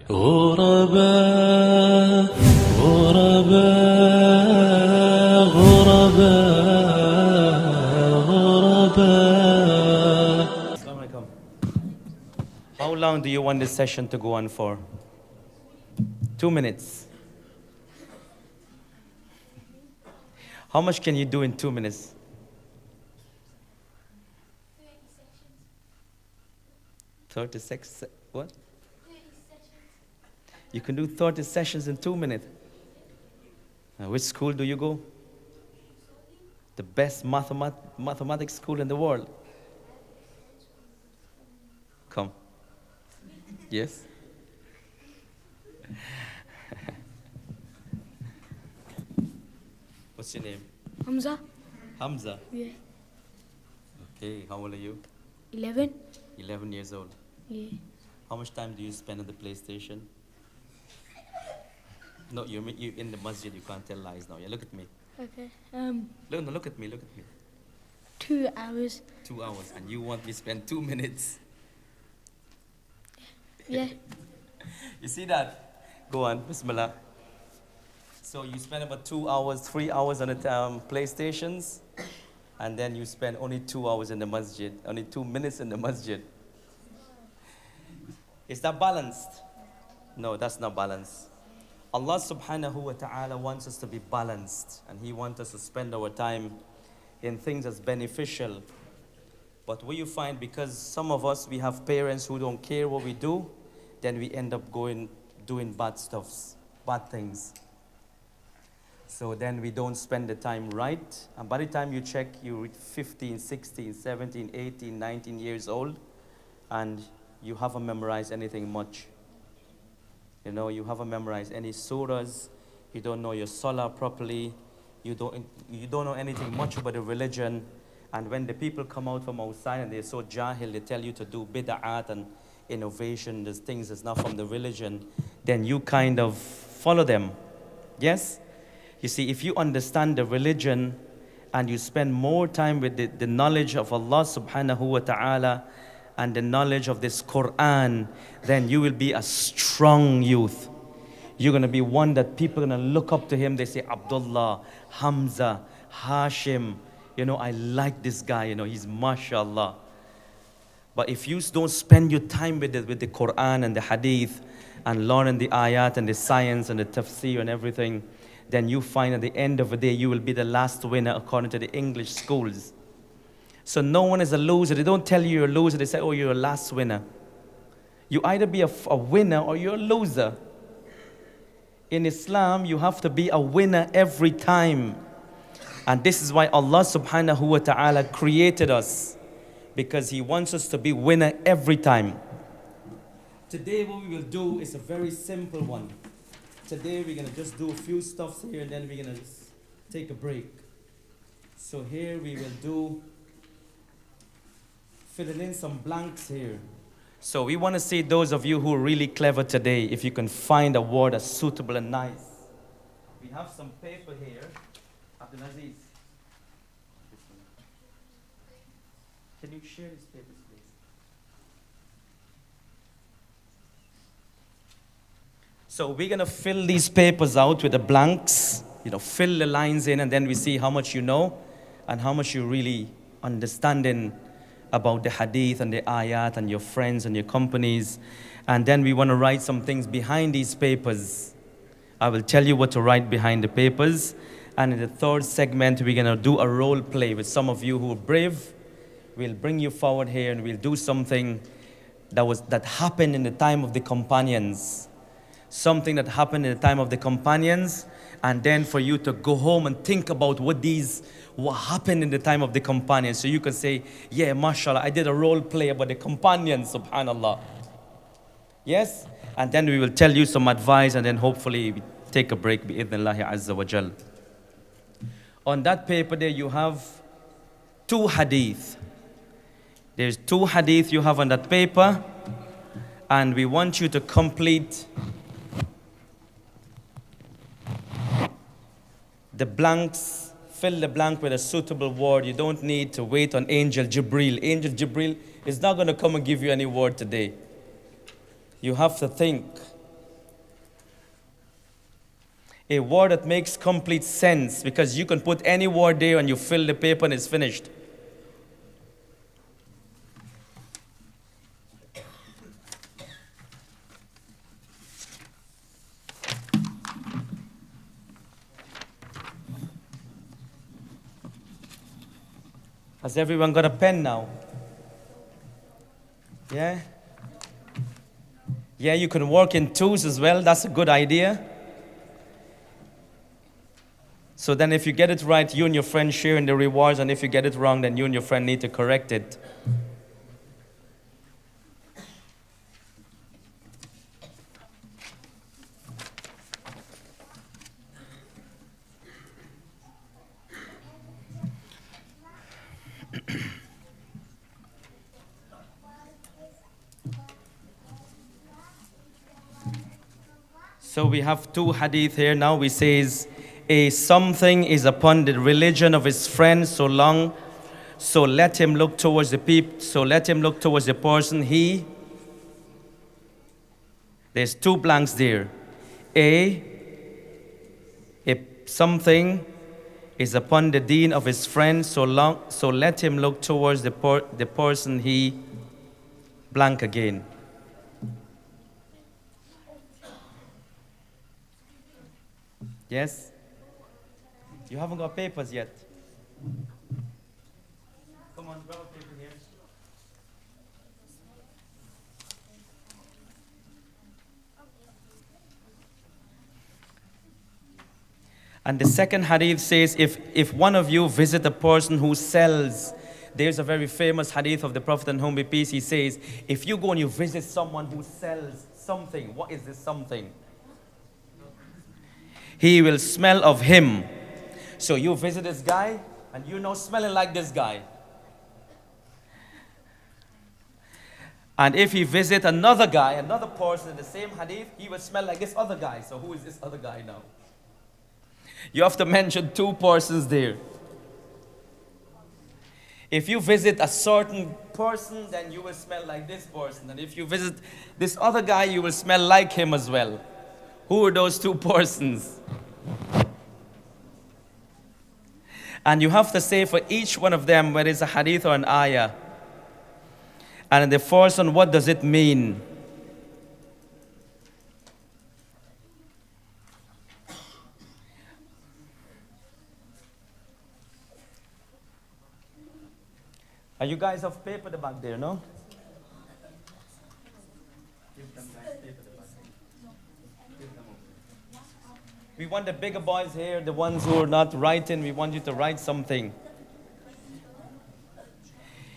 غرباء غرباء غرباء غرباء. Assalamu alaikum. How long do you want this session to go on for? 2 minutes. How much can you do in 2 minutes? 36, what? 30 sessions. You can do 30 sessions in 2 minutes. Which school do you go? The best mathematics school in the world. Come. Yes? What's your name? Hamza. Hamza? Yeah. Okay, how old are you? 11. 11 years old. Yeah. How much time do you spend at the PlayStation? No, you're in the masjid, you can't tell lies now. Yeah, look at me. Okay. Look at me, look at me. 2 hours. 2 hours, and you want me to spend 2 minutes? Yeah. You see that? Go on, Bismillah. So you spend about 2 hours, 3 hours on the PlayStations, and then you spend only 2 hours in the masjid, only 2 minutes in the masjid. Is that balanced? No, that's not balanced. Allah subhanahu wa ta'ala wants us to be balanced, and He wants us to spend our time in things that's beneficial. But what you find, because some of us, we have parents who don't care what we do, then we end up doing bad stuffs, bad things. So then we don't spend the time right. And by the time you check, you're 15, 16, 17, 18, 19 years old, and you haven't memorized anything much. You know, you haven't memorized any surahs, you don't know your salah properly, you don't know anything much about the religion. And when the people come out from outside and they're so jahil, they tell you to do bid'at and innovation, there's things that's not from the religion, then you kind of follow them. Yes? You see, if you understand the religion and you spend more time with the knowledge of Allah subhanahu wa ta'ala and the knowledge of this Quran, then you will be a strong youth. You're going to be one that people are going to look up to him. They say, Abdullah, Hamza, Hashim, you know, I like this guy, you know, he's mashallah. But if you don't spend your time with the Quran and the Hadith and learning the ayat and the science and the tafsir and everything, then you find at the end of the day you will be the last winner according to the English schools. So no one is a loser. They don't tell you you're a loser. They say, oh, you're a last winner. You either be a winner or you're a loser. In Islam, you have to be a winner every time. And this is why Allah subhanahu wa ta'ala created us, because He wants us to be winner every time. Today what we will do is a very simple one. Today we're going to just do a few stuffs here, and then we're going to take a break. So here we will do filling in some blanks here. So we want to see those of you who are really clever today, if you can find a word that's suitable and nice. We have some paper here. Abdulaziz, can you share these papers, please? So we're going to fill these papers out with the blanks, you know, fill the lines in, and then we see how much you know and how much you really understanding about the hadith and the ayat and your friends and your companies. And then we want to write some things behind these papers. I will tell you what to write behind the papers. And in the third segment, we're going to do a role play with some of you who are brave. We'll bring you forward here and we'll do something that happened in the time of the companions. Something that happened in the time of the companions, and then for you to go home and think about what happened in the time of the companions. So you can say, yeah, mashallah, I did a role play about the companions, subhanallah. Yes? And then we will tell you some advice, and then hopefully we take a break, bi'idhnillahi azza wa jal. On that paper there you have 2 hadith. There's 2 hadith you have on that paper, and we want you to complete the blanks, fill the blank with a suitable word. You don't need to wait on Angel Jibril. Angel Jibril is not going to come and give you any word today. You have to think. A word that makes complete sense, because you can put any word there and you fill the paper and it's finished. Has everyone got a pen now? Yeah? Yeah, you can work in twos as well. That's a good idea. So then if you get it right, you and your friend share in the rewards, and if you get it wrong, then you and your friend need to correct it. So we have two hadith here now. We says, a something is upon the religion of his friend so let him look towards the the person there's two blanks there. A something is upon the deen of his friend so let him look towards the person he blank again. Yes? You haven't got papers yet. Come on, grab a paper here. And the second hadith says, if one of you visit a person who sells, there's a very famous hadith of the Prophet and whom be peace, he says, if you go and you visit someone who sells something, what is this something? He will smell of him. So you visit this guy, and you know smelling like this guy. And if he visit another guy, another person in the same hadith, he will smell like this other guy. So who is this other guy now? You have to mention two persons there. If you visit a certain person, then you will smell like this person. And if you visit this other guy, you will smell like him as well. Who are those two persons? And you have to say for each one of them whether it's a hadith or an ayah. And in the first one, what does it mean? Are you guys have paper at the back there, no? Give them guys paper at the back. Give them over. We want the bigger boys here, the ones who are not writing, we want you to write something.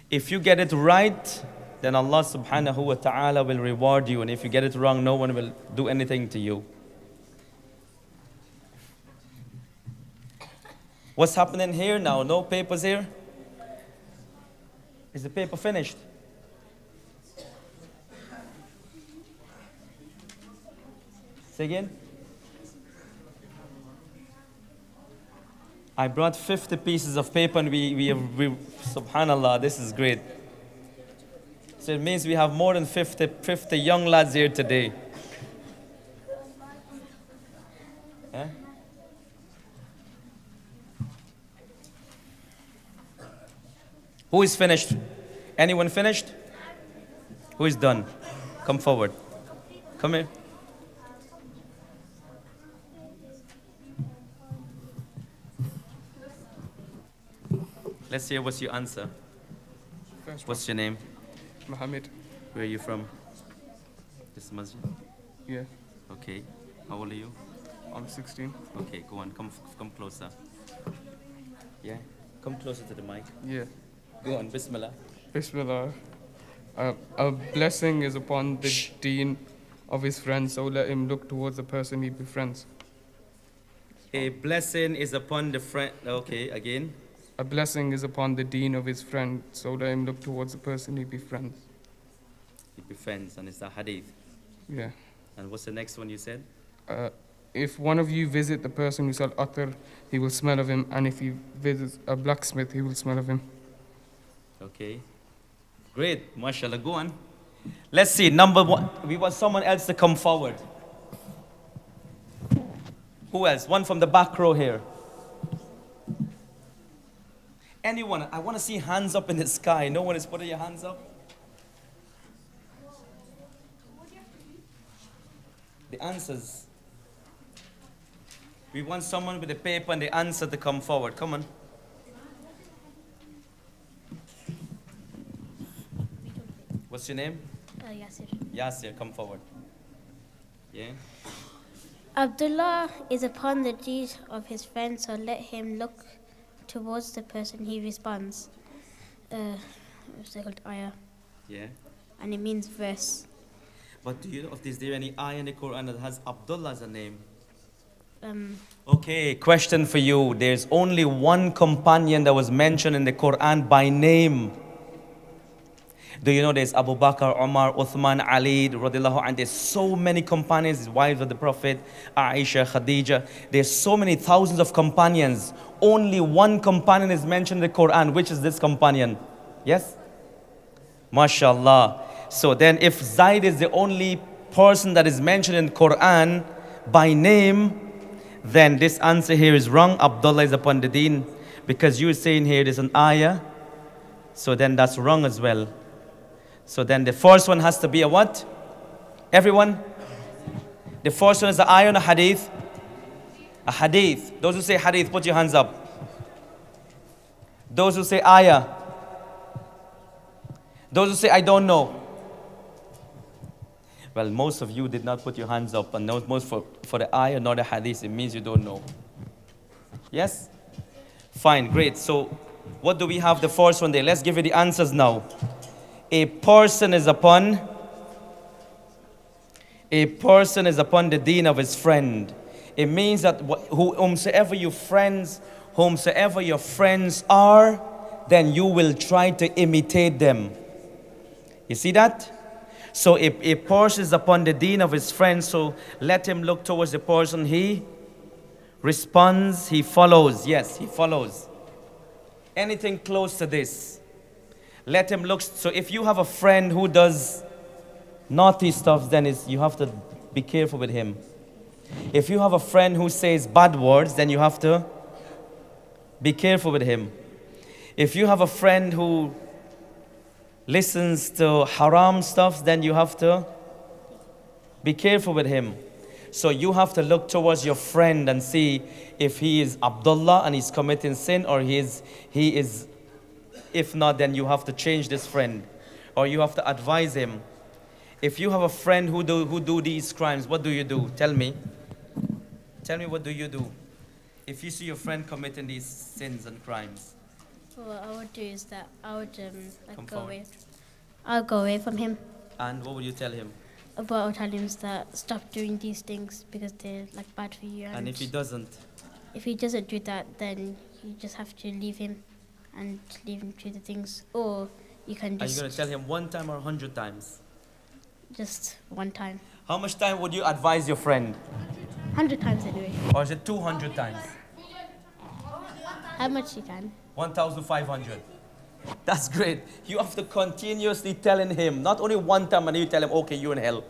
If you get it right, then Allah subhanahu wa ta'ala will reward you. And if you get it wrong, no one will do anything to you. What's happening here now? No papers here? Is the paper finished? Say again? I brought 50 pieces of paper and we subhanallah, this is great. So it means we have more than 50 young lads here today. Eh? Who is finished? Anyone finished? Who is done? Come forward. Come here. Let's hear what's your answer. What's your name? Mohammed. Where are you from? This Masjid? Yeah, Okay. How old are you? I'm 16. Okay, go on. Come closer. Yeah? Come closer to the mic. Yeah. Go on. Bismillah. Bismillah. A blessing is upon the deen of his friend, so let him look towards the person he befriends. A blessing is upon the friend. Okay, again. A blessing is upon the deen of his friend, so let him look towards the person he befriends. He befriends, and it's a hadith. Yeah. And what's the next one you said? If one of you visit the person who sells attar, he will smell of him, and if he visits a blacksmith, he will smell of him. Okay. Great. MashaAllah. Go on. Let's see. Number one. We want someone else to come forward. Who else? One from the back row here. Anyone? I want to see hands up in the sky. No one is putting your hands up. The answers. We want someone with a paper and the answer to come forward. Come on. What's your name? Yasir. Yasir, come forward. Yeah. Abdullah is upon the deed of his friend, so let him look towards the person he responds. What's it called? Ayah. Yeah. And it means verse. But do you know if there's there any ayah in the Quran that has Abdullah as a name? Um, Okay, question for you. There's only one companion that was mentioned in the Quran by name. Do you know there's Abu Bakr, Umar, Uthman, Ali, radiallahu anhu. There's so many companions, wives of the Prophet, Aisha, Khadija. There's so many thousands of companions. Only one companion is mentioned in the Quran. Which is this companion? Yes? MashaAllah. So then if Zaid is the only person that is mentioned in the Quran by name, then this answer here is wrong. Abdullah is upon the deen. Because you're saying here there's an ayah. So then that's wrong as well. So then the first one has to be a what? Everyone? The first one is the ayah and a hadith. A hadith. Those who say hadith, put your hands up. Those who say ayah. Those who say I don't know. Well, most of you did not put your hands up, and most for the ayah, not the hadith. It means you don't know. Yes? Fine, great. So what do we have the first one there? Let's give you the answers now. A person is upon the deen of his friend. It means that whomsoever your friends are, then you will try to imitate them. You see that? So if a person is upon the deen of his friend, so let him look towards the person he responds, he follows. Yes, he follows. Anything close to this, let him look. So if you have a friend who does naughty stuff, then you have to be careful with him. If you have a friend who says bad words, then you have to be careful with him. If you have a friend who listens to haram stuff, then you have to be careful with him. So you have to look towards your friend and see if he is Abdullah and he's committing sin, or he is. If not, then you have to change this friend, or you have to advise him. If you have a friend who do these crimes, what do you do? Tell me. Tell me, what do you do if you see your friend committing these sins and crimes? what I would do is that I would Come go forward. away. I'll go away from him. And what would you tell him? But I'll tell him is that stop doing these things because they're like bad for you. And if he doesn't? If he doesn't do that, then you just have to leave him and leave him to the things. Or you can Are you just going to tell him 1 time or 100 times? just one time. How much time would you advise your friend? 100 times anyway. Or is it 200 times? How much you can. 1,500. That's great. You have to continuously telling him, not only one time and you tell him, okay, you're in hell.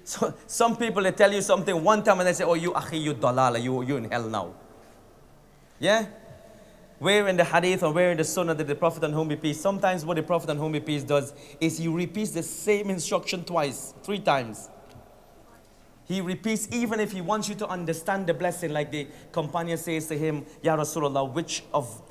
So some people, they tell you something one time and they say, oh, you akhi, you dalala, you're in hell now. Yeah? Where in the hadith or where in the sunnah that the Prophet on whom be peace, sometimes what the Prophet on whom be peace does is he repeats the same instruction twice, 3 times. He repeats even if he wants you to understand the blessing, like the companion says to him, Ya Rasulullah, which of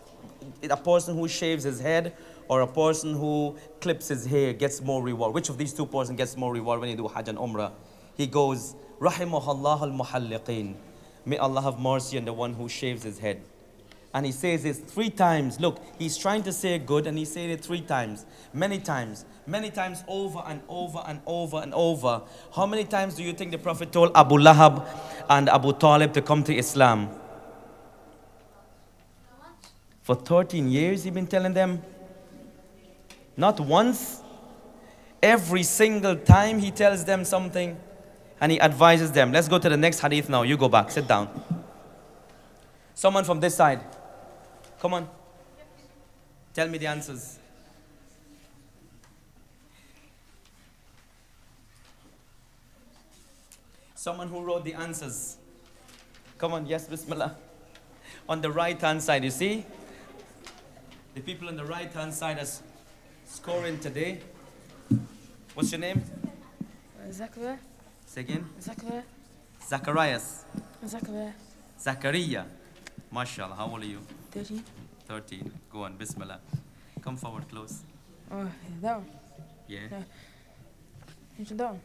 a person who shaves his head or a person who clips his hair gets more reward? Which of these 2 persons gets more reward when you do Hajj and Umrah? He goes, Rahimahullah al-muhalliqeen. May Allah have mercy on the one who shaves his head. And he says this 3 times. Look, he's trying to say good and he said it 3 times. Many times over and over and over and over. How many times do you think the Prophet told Abu Lahab and Abu Talib to come to Islam? For 13 years he's been telling them. Not once. Every single time he tells them something and he advises them. Let's go to the next hadith now. You go back. Sit down. Someone from this side. Come on. Tell me the answers. Someone who wrote the answers. Come on, yes, Bismillah. On the right-hand side, you see? The people on the right-hand side are scoring today. What's your name? Zachariah. Say again? Zachariah. Zacharias. Zachariah. Zachariah. MashaAllah. How old are you? 13. 13. Go on, Bismillah. Come forward close. Oh, that one. Yeah. Yeah. Into that one.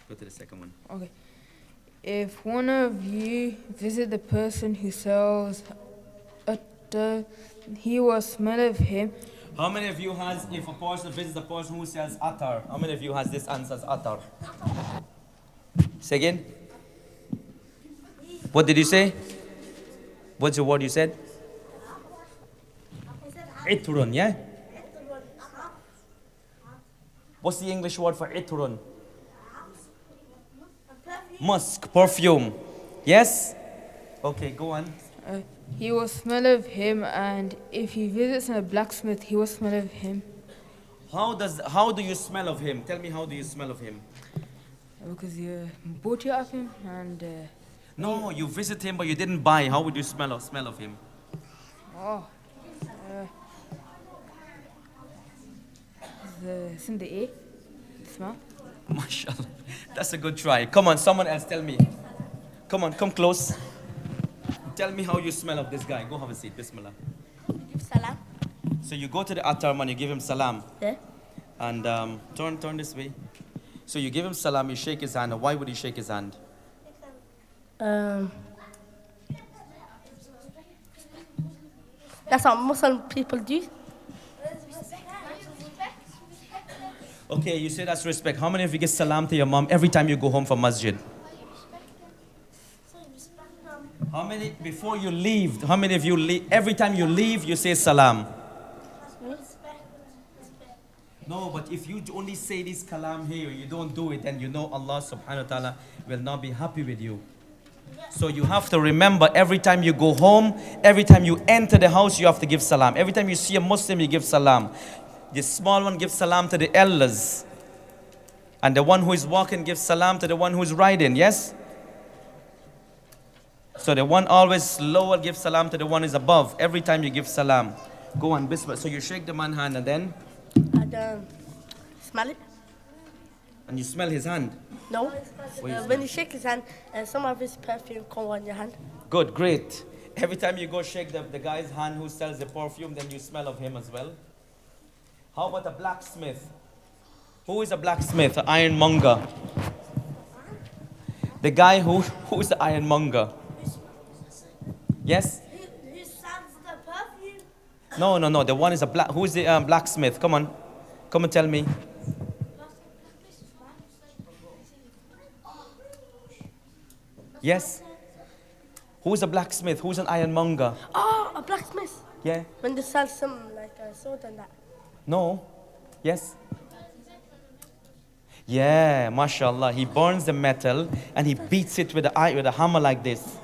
Go to the second one. Okay. If one of you visit the person who sells attar, he will smell of him. How many of you has, if a person visits the person who sells attar, how many of you has this answers attar? Say again? What did you say? What's the word you said? Itrun, yeah? What's the English word for itrun? Musk, perfume. Yes? Okay, go on. He will smell of him, and if he visits a blacksmith, he will smell of him. How do you smell of him? Tell me, how do you smell of him? Because you bought it of him, and No, you visit him but you didn't buy. How would you smell of him? it's in the air. The smell. MashaAllah. That's a good try. Come on, someone else tell me. Come on, come close. Tell me how you smell of this guy. Go have a seat. Bismillah. Give salam. So you go to the attar man, you give him salam. Yeah. And turn this way. So you give him salam, you shake his hand. Why would you shake his hand? That's what Muslim people do. Okay, you say that's respect. How many of you give salam to your mom every time you go home from Masjid? How many, before you leave, how many of you leave, every time you leave, you say salam? No, but if you only say this kalam here, you don't do it, then you know Allah subhanahu wa ta'ala will not be happy with you. So you have to remember, every time you go home, every time you enter the house, you have to give salam. Every time you see a Muslim, you give salam. The small one gives salam to the elders. And the one who is walking gives salam to the one who is riding, yes? So the one always lower gives salam to the one who is above. Every time you give salam. Go on, bismillah. So you shake the man's hand and then? And smell it. And you smell his hand. No. you When you shake his hand, some of his perfume come on your hand. Good, great. Every time you go shake the guy's hand who sells the perfume, then you smell of him as well. How about a blacksmith? Who is a blacksmith? An ironmonger. The guy who is the ironmonger? Yes? Who sells the perfume? No. The one is a who is the blacksmith? Come on. Come and tell me. Yes? Who's a blacksmith? Who's an ironmonger? Oh, a blacksmith. Yeah? When they sell some like a sword and that. No? Yes? Yeah, mashallah. He burns the metal and he beats it with a hammer like this.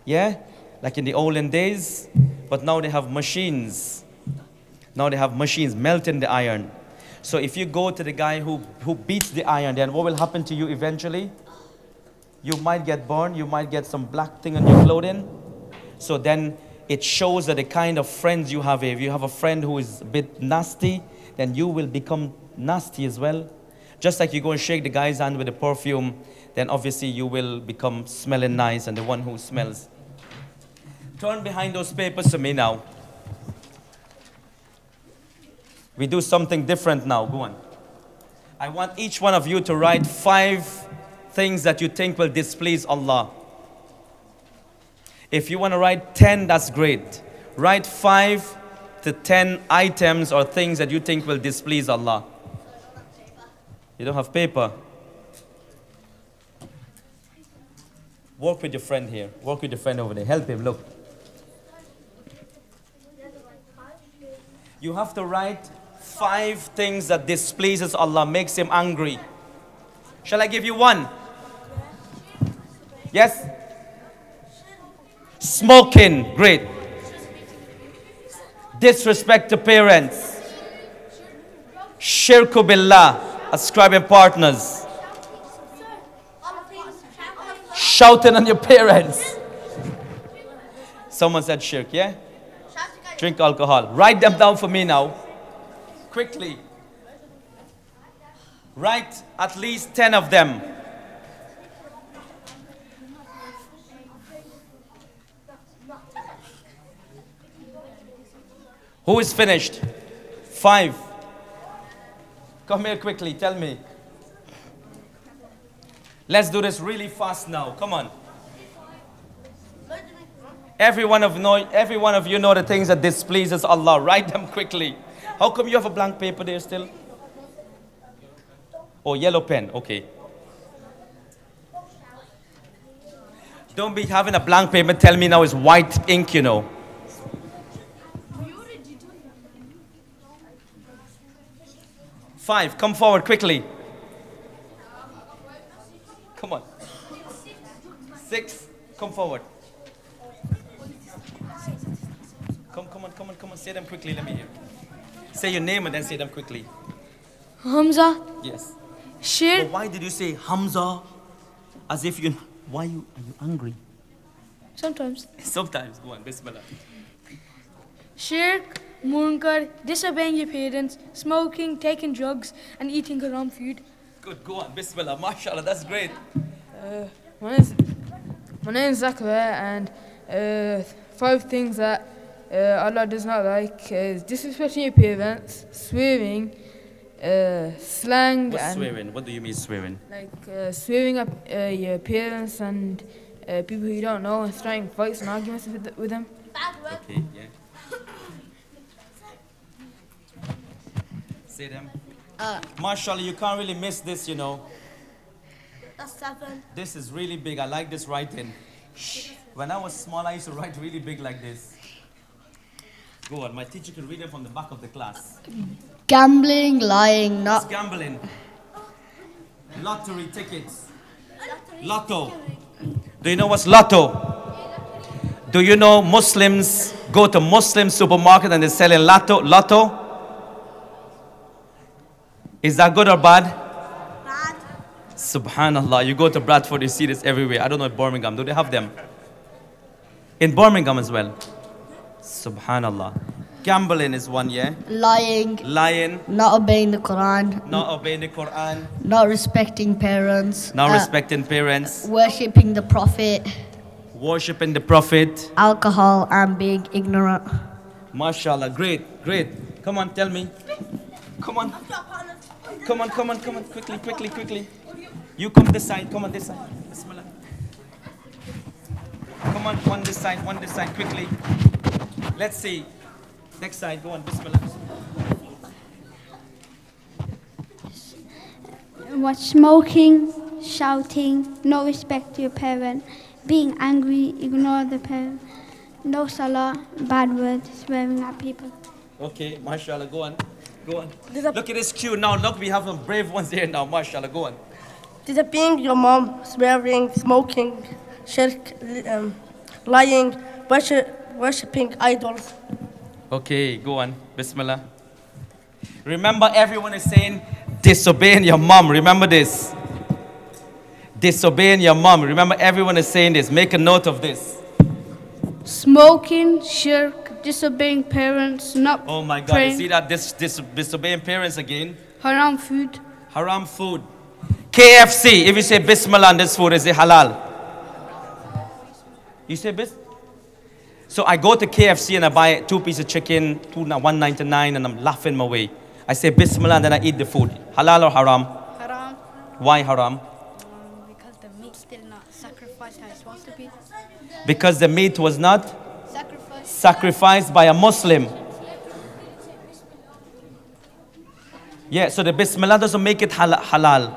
Yeah? Like in the olden days. But now they have machines. Now they have machines melting the iron. So if you go to the guy who beats the iron, then what will happen to you eventually? You might get burned. You might get some black thing on your clothing. So then it shows that the kind of friends you have. If you have a friend who is a bit nasty, then you will become nasty as well. Just like you go and shake the guy's hand with the perfume, then obviously you will become smelling nice and the one who smells. Turn behind those papers to me now. We do something different now. Go on. I want each one of you to write 5 things that you think will displease Allah. If you want to write 10, that's great. Write 5 to 10 items or things that you think will displease Allah. You don't have paper? Work with your friend here. Work with your friend over there. Help him, look. You have to write 5 things that displeases Allah, makes him angry. Shall I give you 1? Yes? Smoking, great. Disrespect to parents. Shirku billah, ascribing partners. Shouting on your parents. Someone said shirk, yeah? Drink alcohol. Write them down for me now. Quickly. Write at least 10 of them. Who is finished? 5. Come here quickly, tell me. Let's do this really fast now. Come on. Every one of you know the things that displeases Allah. Write them quickly. How come you have a blank paper there still? Oh, yellow pen. Okay. Don't be having a blank paper. Tell me now it's white ink, you know. Five. Come forward quickly. Come on. 6. Come forward. Come on. Say them quickly. Let me hear. Say your name and then say them quickly. Hamza. Yes. Shirk. But why did you say Hamza? As if you... Are you angry? Sometimes. Sometimes. Go on. Bismillah. Shirk, munkar, disobeying your parents, smoking, taking drugs, and eating haram food. Good. Go on. Bismillah. MashaAllah. That's great. My name is Zakaria, and 5 things that Allah does not like is disrespecting your parents, swearing, slang, What's and swearing? What do you mean swearing? like swearing up your parents and people who you don't know and starting fights and arguments with them. Okay, yeah. Say them. MashaAllah, you can't really miss this, you know. That's 7. This is really big. I like this writing. When I was small, I used to write really big like this. Go on, my teacher could read them from the back of the class. Gambling, lying, What's not gambling? Lottery tickets. Lotto. Do you know what's lotto? Do you know Muslims go to Muslim supermarket and they're selling lotto? Is that good or bad? Bad. Subhanallah, you go to Bradford, you see this everywhere. I don't know if Birmingham, do they have them? In Birmingham as well. Subhanallah. Gambling is one, yeah? lying, Lying, not obeying the Quran, not obeying the Quran, not respecting parents, not respecting parents, worshipping the Prophet, worshipping the Prophet. alcohol, and being ignorant. MashaAllah, great. Come on, tell me. Come on, quickly. You come this side, Bismillah. Come on, one this side, quickly. Let's see. Next side, go on, Bismillah. What smoking, shouting, no respect to your parent, being angry, ignore the parent, no salah, bad words, swearing at people. Okay, MashaAllah, go on. Look at this queue now. Look, we have some brave ones here now. MashaAllah, go on. Disobeying your mom, swearing, smoking, shirk, lying, worshipping idols. Okay, go on. Bismillah. Remember, everyone is saying disobeying your mom. Remember this. Disobeying your mom. Remember, everyone is saying this. Make a note of this. Smoking, shirk, disobeying parents, not Oh my God, praying, you see that? Disobeying parents again. haram food. Haram food. KFC, if you say Bismillah on this food, is it halal? You say Bis? So I go to KFC and I buy 2 pieces of chicken, $1.99, and I'm laughing my way. I say Bismillah and then I eat the food. Halal or haram? Haram. Why haram? Because the meat's still not sacrificed how it's supposed to be. Because the meat was not Sacrifice. sacrificed by a Muslim. Yeah, so the Bismillah doesn't make it halal.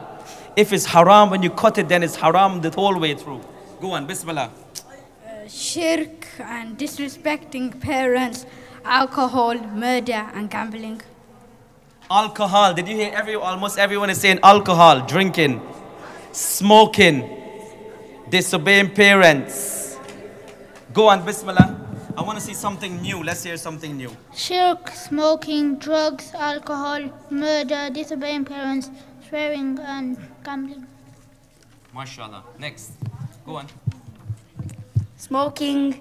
If it's haram, when you cut it, then it's haram the whole way through. Go on, Bismillah. Shirk and disrespecting parents, alcohol, murder, and gambling. Alcohol. Did you hear almost everyone is saying alcohol, drinking, smoking, disobeying parents. Go on, Bismillah. I want to see something new. Let's hear something new. Shirk, smoking, drugs, alcohol, murder, disobeying parents, swearing, and gambling. MashaAllah. Next. Go on. Smoking,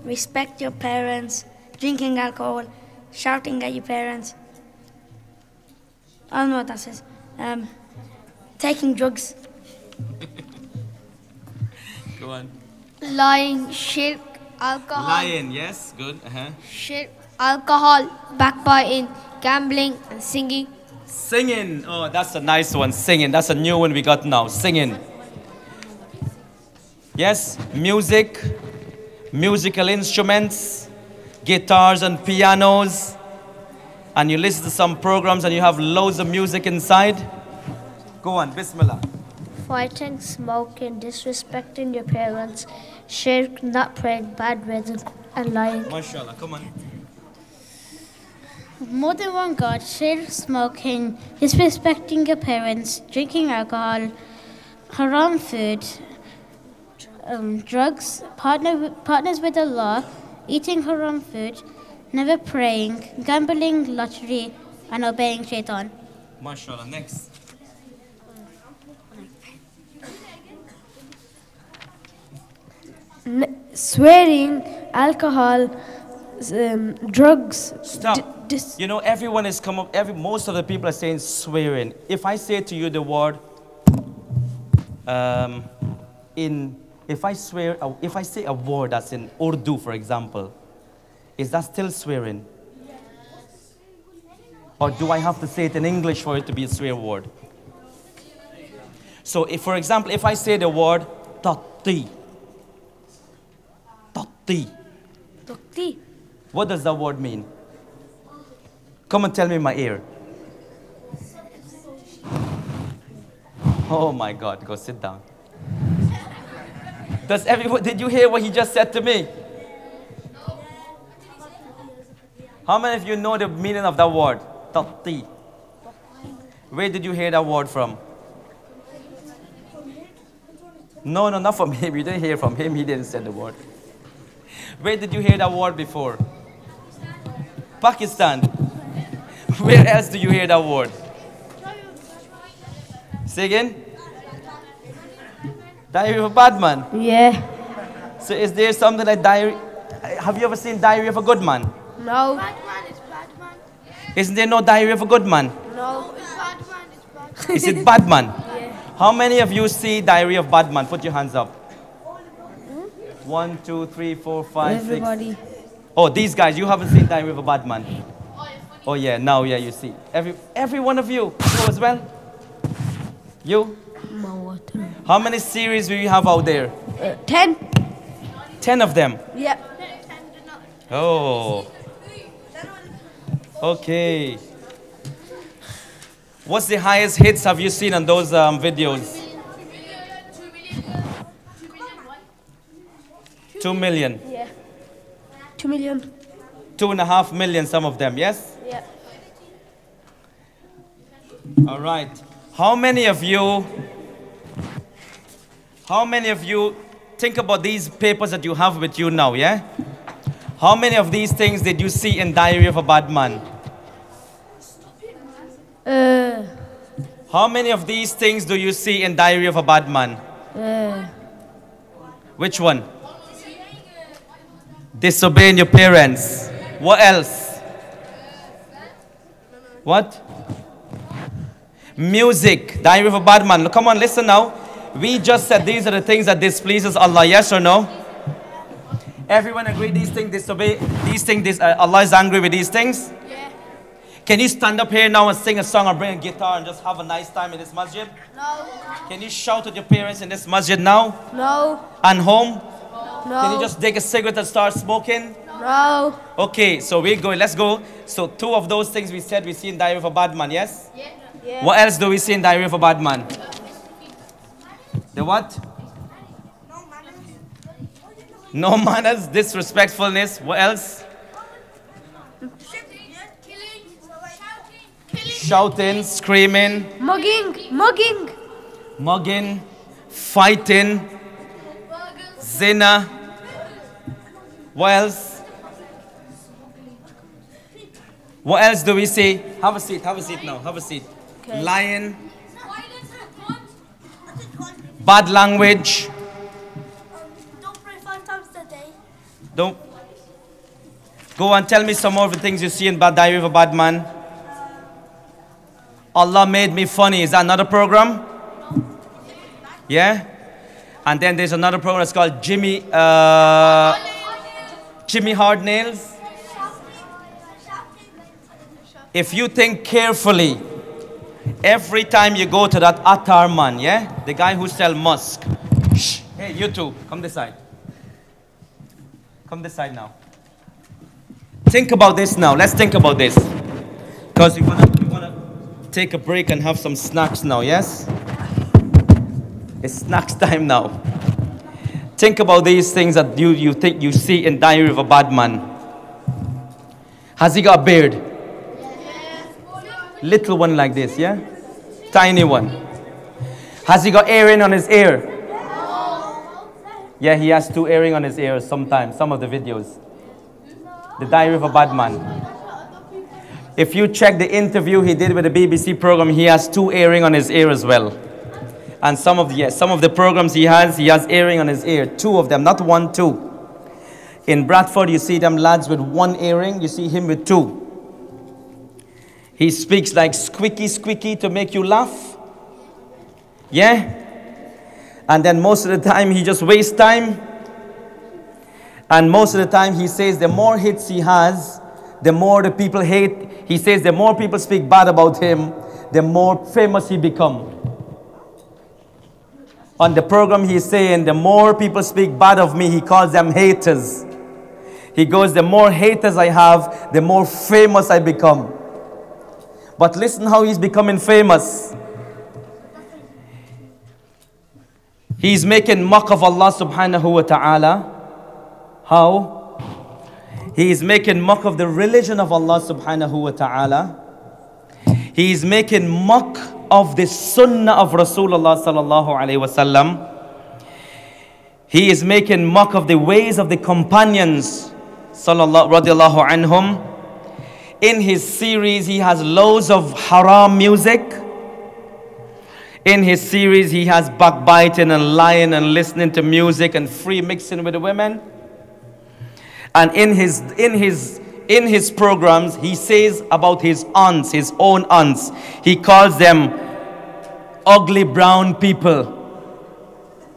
respect your parents, drinking alcohol, shouting at your parents. I don't know what that says. Taking drugs. Go on. Lying, shirk, alcohol. Lying, yes, good. Shirk, alcohol, backbiting, gambling, and singing. Singing. Oh, that's a nice one. Singing. That's a new one we got now. Singing. Yes, music, musical instruments, guitars and pianos. And you listen to some programs and you have loads of music inside. Go on, Bismillah. Fighting, smoking, disrespecting your parents, shirk, not praying, bad words, and lying. MashaAllah, come on. More than one God, shirk, smoking, disrespecting your parents, drinking alcohol, haram food, drugs, partners with Allah, eating haram food, never praying, gambling, lottery, and obeying shaitan. MashaAllah, next. Swearing, alcohol, drugs. Stop. You know, everyone is come up. Most of the people are saying swearing. If I say to you the word, if I say a word that's in Urdu, for example, is that still swearing? Or do I have to say it in English for it to be a swear word? So, if, for example, if I say the word tatti, what does that word mean? Come and tell me in my ear. Oh my God, go sit down. Did you hear what he just said to me? How many of you know the meaning of that word? Tatti. Where did you hear that word from? No, not from him. You didn't hear from him. He didn't say the word. Where did you hear that word before? Pakistan. Where else do you hear that word? Say again? Diary of a Badman? Yeah. So is there something like diary? Have you ever seen Diary of a Good Man? No. Badman is Badman. Isn't there no Diary of a Good Man? No. It's Badman, it's Badman. Is it Badman? Yeah. How many of you see Diary of Badman? Put your hands up. 1, 2, 3, 4, 5, Everybody. 6. Oh, these guys, you haven't seen Diary of a Badman. Oh yeah, now yeah, you see. Every one of you. You as well? You? How many series do you have out there? 10. 10 of them? Yeah. Oh. Okay. What's the highest hits have you seen on those videos? 2 million. Yeah. 2 million. 2.5 million, some of them, yes? Yeah. All right. How many of you think about these papers that you have with you now, yeah? How many of these things did you see in Diary of a Badman? How many of these things do you see in Diary of a Badman? Which one? Disobeying your parents. What else? What? Music. Diary of a Badman. Come on, listen now. We just said these are the things that displeases Allah. Yes or no? Everyone agree these things disobey? These things, Allah is angry with these things? Yeah. Can you stand up here now and sing a song or bring a guitar and just have a nice time in this masjid? No. Can you shout at your parents in this masjid now? No. And home? No. Can you just take a cigarette and start smoking? No. Okay, so we're going, let's go. So 2 of those things we said we see in Diary of a Badman, yes? Yeah. Yeah. What else do we see in Diary of a Badman? The what? No manners, disrespectfulness. What else? Shouting, screaming. Mugging, fighting, zina. What else? What else do we see? Have a seat now, have a seat. Okay. Lying, bad language. Don't pray 5 times a day. Don't Go and tell me some more of the things you see in Diary of a Badman. Allah Made Me Funny. Is that another program? Yeah? And then there's another program that's called Jimmy Hard Nails. If you think carefully, every time you go to that Attar man, yeah? The guy who sells musk. Shh. Hey, you two, come this side. Come this side now. Think about this now. Let's think about this. Because we want to take a break and have some snacks now, yes? It's snacks time now. Think about these things that you think you see in Diary of a Badman. Has he got a beard? Little one like this, yeah? Tiny one. Has he got earring on his ear? Yeah, he has 2 earring on his ears sometimes, some of the videos. The Diary of a Badman. If you check the interview he did with the BBC program, he has 2 earring on his ear as well. And some of the programs he has earring on his ear. 2 of them, not 1, 2. In Bradford, you see them lads with 1 earring, you see him with 2. He speaks like squeaky, squeaky to make you laugh. Yeah? And then most of the time, he just wastes time. And most of the time, he says the more hits he has, the more the people hate. He says the more people speak bad about him, the more famous he becomes. On the program, he's saying the more people speak bad of me, he calls them haters. He goes, the more haters I have, the more famous I become. But listen how he's becoming famous. He's making mock of Allah subhanahu wa ta'ala. How? He is making mock of the religion of Allah subhanahu wa ta'ala. He is making mock of the sunnah of Rasulullah sallallahu alayhi wasallam. He is making mock of the ways of the companions sallallahu radiallahu anhum. In his series, he has loads of haram music. In his series, he has backbiting and lying and listening to music and free mixing with the women. And in his programs, he says about his aunts, his own aunts, he calls them ugly brown people.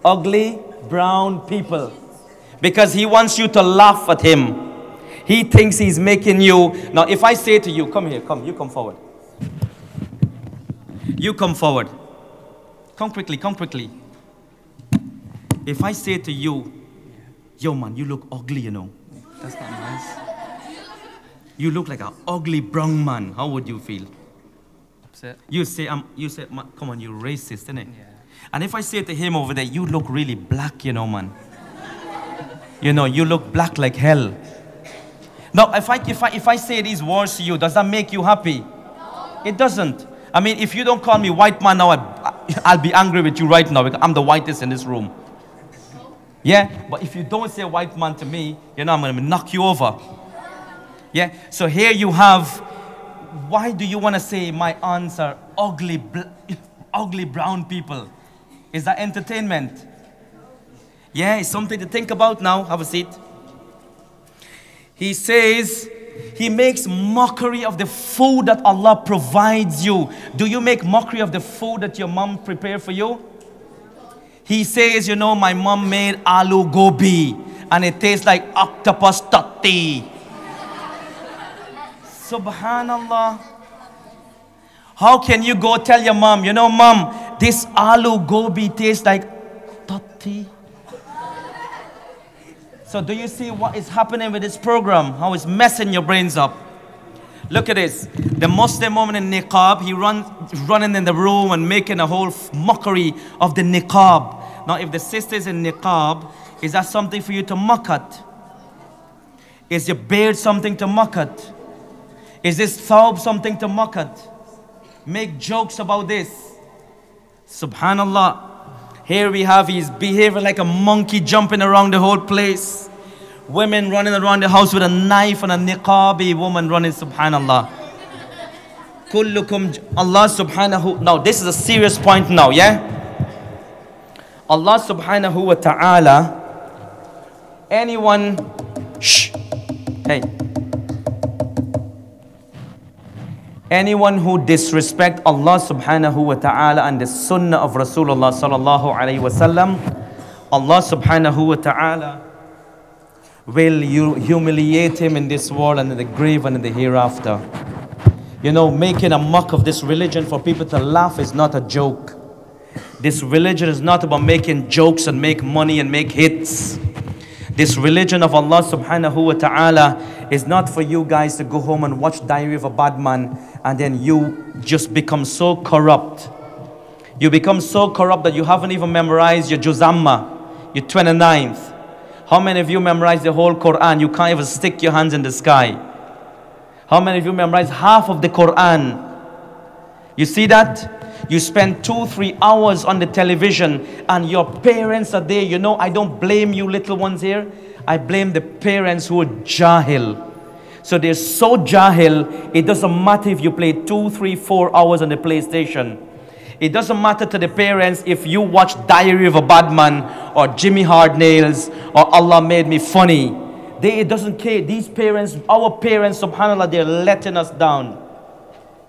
Ugly brown people. Because he wants you to laugh at him. He thinks he's making you. Now, if I say to you, come here, come, you come forward. You come forward. Come quickly, come quickly. If I say to you, yo man, you look ugly, you know. That's not nice. You look like an ugly brown man. How would you feel? Upset. You say, man, come on, you're racist, innit? Yeah. And if I say to him over there, you look really black, you know, man. You know, you look black like hell. Now, if I say these words to you, does that make you happy? No. It doesn't. I mean, if you don't call me white man now, I'll be angry with you right now because I'm the whitest in this room. Yeah? But if you don't say white man to me, you know, I'm going to knock you over. Yeah? So here you have, why do you want to say my aunts are ugly brown people? Is that entertainment? Yeah, it's something to think about now. Have a seat. He says, he makes mockery of the food that Allah provides you. Do you make mockery of the food that your mom prepared for you? He says, you know, my mom made aloo gobi and it tastes like octopus tatti. Subhanallah. How can you go tell your mom, you know, mom, this aloo gobi tastes like tatti? So do you see what is happening with this program? How it's messing your brains up? Look at this. The Muslim woman in niqab, he running in the room and making a whole mockery of the niqab. Now, if the sister's in niqab, is that something for you to mock at? Is your beard something to mock at? Is this thawb something to mock at? Make jokes about this. Subhanallah. Here we have he's behaving like a monkey jumping around the whole place. Women running around the house with a knife and a niqabi woman running, subhanallah. Kullukum, Allah subhanahu. Now this is a serious point now, yeah? Allah subhanahu wa ta'ala, anyone, shh, hey, Anyone who disrespect Allah subhanahu wa ta'ala and the sunnah of Rasulullah sallallahu alayhi wa sallam, Allah subhanahu wa ta'ala will humiliate him in this world and in the grave and in the hereafter. You know, making a mock of this religion for people to laugh is not a joke. This religion is not about making jokes and make money and make hits. This religion of Allah subhanahu wa ta'ala is not for you guys to go home and watch Diary of a Badman and then you just become so corrupt. You become so corrupt that you haven't even memorized your Juzamma, your 29th. How many of you memorized the whole Quran? You can't even stick your hands in the sky. How many of you memorized half of the Quran? You see that? You spend 2-3 hours on the television and your parents are there. You know, I don't blame you little ones here. I blame the parents who are jahil. So they're so jahil, it doesn't matter if you play 2, 3, 4 hours on the PlayStation. It doesn't matter to the parents if you watch Diary of a Badman or Jimmy Hard Nails or Allah Made Me Funny. It doesn't care. These parents, our parents, subhanAllah, they're letting us down.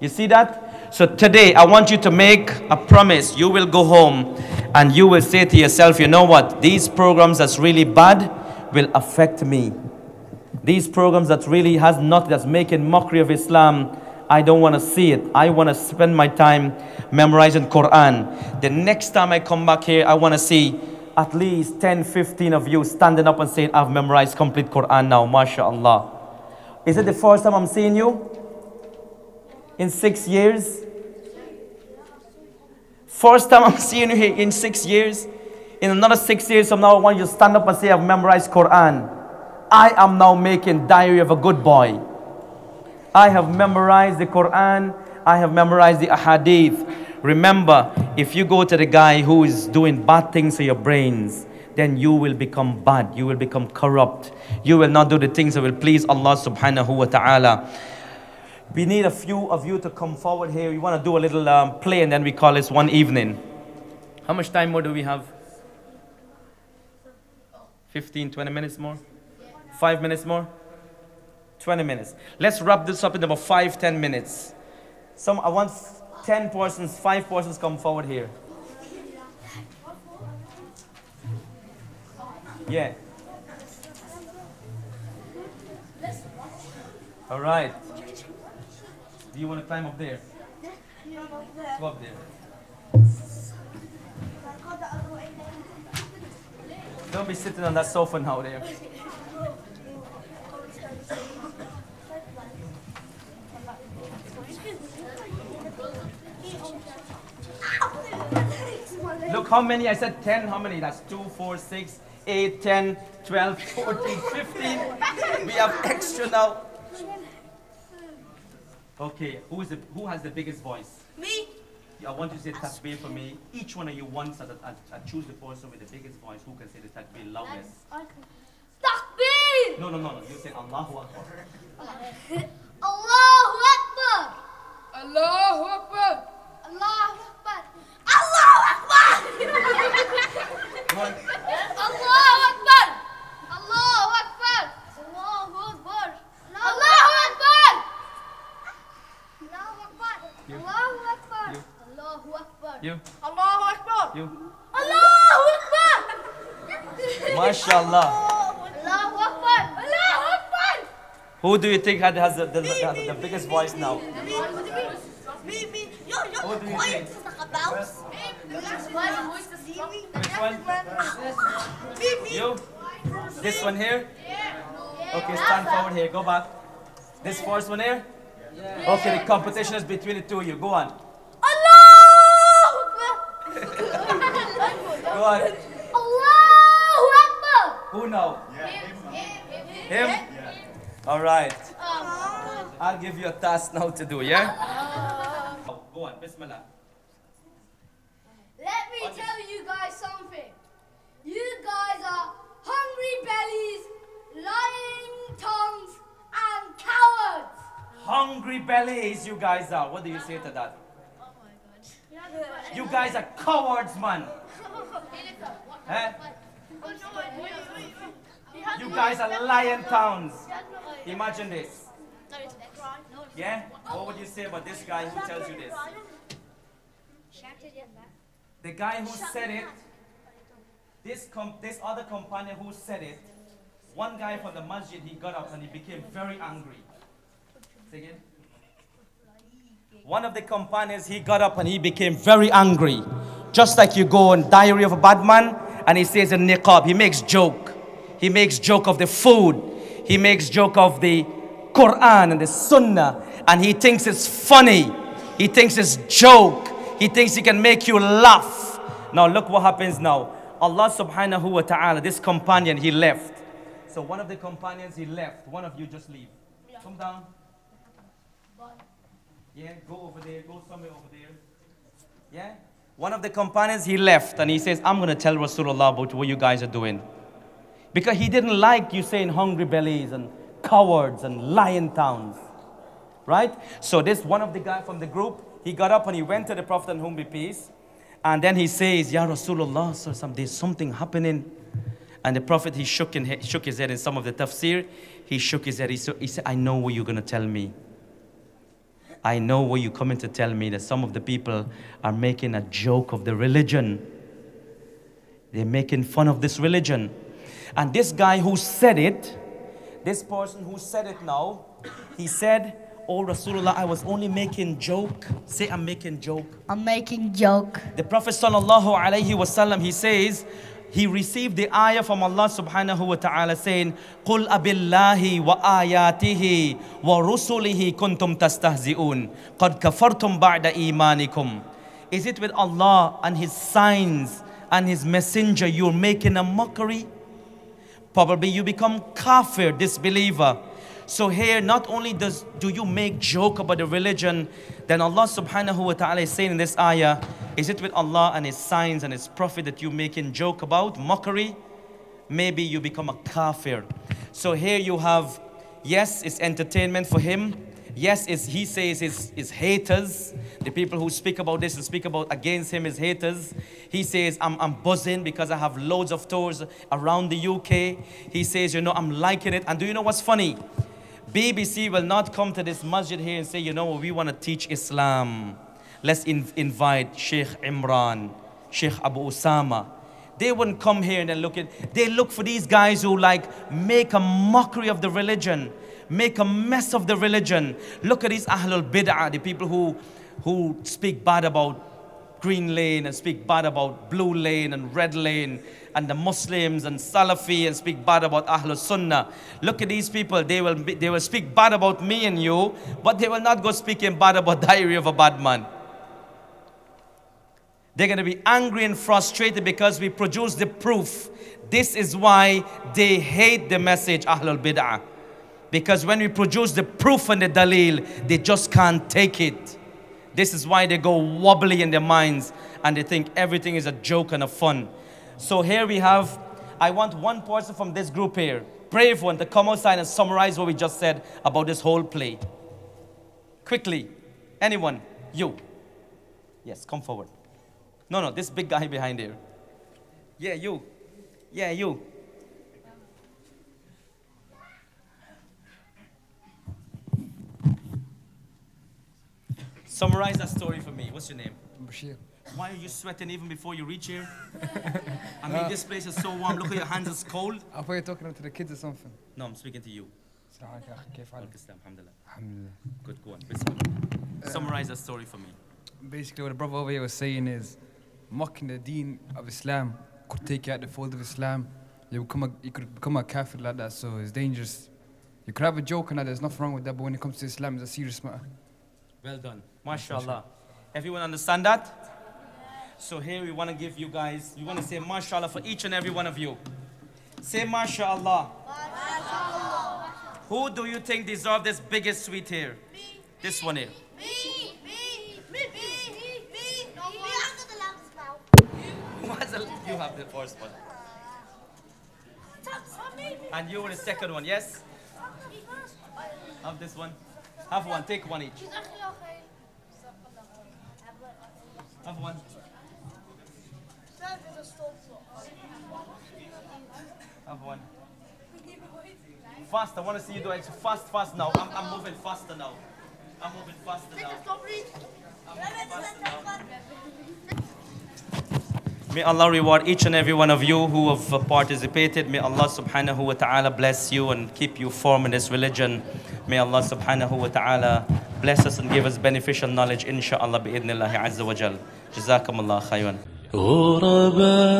You see that? So today, I want you to make a promise. You will go home and you will say to yourself, you know what? These programs that's really bad will affect me. These programs that really has nothing, that's making mockery of Islam, I don't want to see it. I want to spend my time memorizing Quran. The next time I come back here, I want to see at least 10, 15 of you standing up and saying, I've memorized complete Quran now, mashallah. Is it the first time I'm seeing you? In 6 years? First time I'm seeing you here in 6 years? In another 6 years from now, I want you to stand up and say, I've memorized Quran. I am now making Diary of a Good Boy. I have memorized the Quran. I have memorized the ahadith. Remember, if you go to the guy who is doing bad things to your brains, then you will become bad. You will become corrupt. You will not do the things that will please Allah subhanahu wa ta'ala. We need a few of you to come forward here. We want to do a little play and then we call this one evening. How much time more do we have? 15, 20 minutes more? 5 minutes more? 20 minutes. Let's wrap this up in about 5-10 minutes. I want 10 persons, 5 persons come forward here. Yeah. All right. Do you want to climb up there? Go up there. Don't be sitting on that sofa now there. Look how many, I said 10, how many? That's 2, 4, 6, 8, 10, 12, 14, 15. We have extra now. Okay, who has the biggest voice? Me. I want you to say takbir for me. Each one of you once, I choose the person with the biggest voice who can say the takbir loudest. Takbir! No. You say Allahu Akbar. Allahu Akbar! Allahu Akbar! Allahu Akbar! Allahu Akbar! Come on. Allahu Akbar! Allahu Akbar! Allahu Akbar! Allahu Akbar! Allahu Akbar! You. Allahu Akbar! You. Allahu Akbar! You. Allahu Akbar. You. Allahu Akbar! MashaAllah. Allahu Akbar! Allahu Akbar! Who do you think has the biggest voice now? Me. Yo, Who do you think? Which one? You? This one here? Okay, stand forward here. Go back. This first one here? Okay, the competition is between the two of you. Go on. Allahu Akbar! Go on. Allahu Akbar! Who now? Him? All right. I'll give you a task now to do, yeah? Go on. Bismillah. Let me tell you guys something. You guys are hungry bellies, lying tongues, and cowards. Hungry bellies, you guys are. What do you say to that? Oh my God. You guys are cowards, man. Eh? You guys are lion towns. Imagine this. Yeah? What would you say about this guy who tells you this? The guy who said it, this other companion who said it, one guy from the masjid, he got up and he became very angry. Say again? One of the companions, he got up and he became very angry. Just like you go in Diary of a Badman and he says in niqab, he makes joke. He makes joke of the food. He makes joke of the Quran and the Sunnah. And he thinks it's funny. He thinks it's joke. He thinks he can make you laugh. Now look what happens now. Allah subhanahu wa ta'ala, this companion, he left. So one of the companions, he left. One of you just leave. Come down. Yeah, go over there. Go somewhere over there. Yeah? One of the companions, he left. And he says, I'm going to tell Rasulullah about what you guys are doing. Because he didn't like you saying hungry bellies and cowards and lion towns. Right? So this one of the guy from the group, he got up and he went to the Prophet on whom be peace. And then he says, Ya Rasulullah, there's something happening. And the Prophet, he shook his head in some of the tafsir. He shook his head. He said, I know what you're going to tell me. I know what you're coming to tell me, that some of the people are making a joke of the religion. They're making fun of this religion. And this guy who said it, this person who said it now, he said, Oh Rasulullah, I was only making joke. Say, I'm making joke. I'm making joke. The Prophet sallallahu alaihi wasallam, he says, he received the ayah from Allah subhanahu wa ta'ala saying, قُلْ أَبِاللَّهِ وَآيَاتِهِ وَرُسُلِهِ كُنْتُمْ تَسْتَهْزِئُونَ قَدْ كَفَرْتُمْ بَعْدَ إِيمَانِكُمْ. Is it with Allah and His signs and His messenger you're making a mockery? Probably you become kafir, disbeliever. So here, not only do you make joke about the religion, then Allah subhanahu wa ta'ala is saying in this ayah, is it with Allah and His signs and His prophet that you making joke about, mockery? Maybe you become a kafir. So here you have, yes, it's entertainment for him. Yes, he says his haters, the people who speak about this and speak about against him, his haters. He says, I'm buzzing because I have loads of tours around the UK. He says, you know, I'm liking it. And do you know what's funny? BBC will not come to this masjid here and say, you know, we want to teach Islam. Let's invite Sheikh Imran, Sheikh Abu Usama. They wouldn't come here and then they look for these guys who like make a mockery of the religion, make a mess of the religion. Look at these Ahlul Bid'ah, the people who speak bad about Green Lane and speak bad about Blue Lane and Red Lane, and the Muslims and Salafi and speak bad about Ahlul Sunnah. Look at these people, they will speak bad about me and you, but they will not go speaking bad about Diary of a Badman. They're going to be angry and frustrated because we produce the proof. This is why they hate the message Ahlul Bid'ah. Because when we produce the proof and the dalil, they just can't take it. This is why they go wobbly in their minds and they think everything is a joke and a fun. So here we have, I want one person from this group here, brave one, to come outside and summarize what we just said about this whole play. Quickly. Anyone? You. Yes, come forward. No, this big guy behind here. Yeah, you. Yeah, you. Summarize that story for me. What's your name? Bashir. Why are you sweating even before you reach here? I mean, this place is so warm. Look at your hands, it's cold. I thought you were talking to the kids or something. No, I'm speaking to you. Alhamdulillah. Good, go on. Summarize that story for me. Basically, what the brother over here was saying is, mocking the deen of Islam could take you out the fold of Islam. You could become a kafir like that, so it's dangerous. You could have a joke and that, there's nothing wrong with that, but when it comes to Islam, it's a serious matter. Well done. MashaAllah. Everyone understand that? So here we want to give you guys, we want to say MashaAllah for each and every one of you. Say MashaAllah. MashaAllah. Who do you think deserves this biggest sweet here? Me. This one here. Me. You have the first one. And you were the second one, yes? Have this one. Have one, take one each. Have one. Have one. Fast, I want to see you do it. Fast now. I'm moving faster now. I'm moving faster now. May Allah reward each and every one of you who have participated. May Allah subhanahu wa ta'ala bless you and keep you firm in this religion. May Allah subhanahu wa ta'ala bless us and give us beneficial knowledge, inshaAllah, bi'idhnillahi azza wa jal. Jazakumullah khayran. غرباء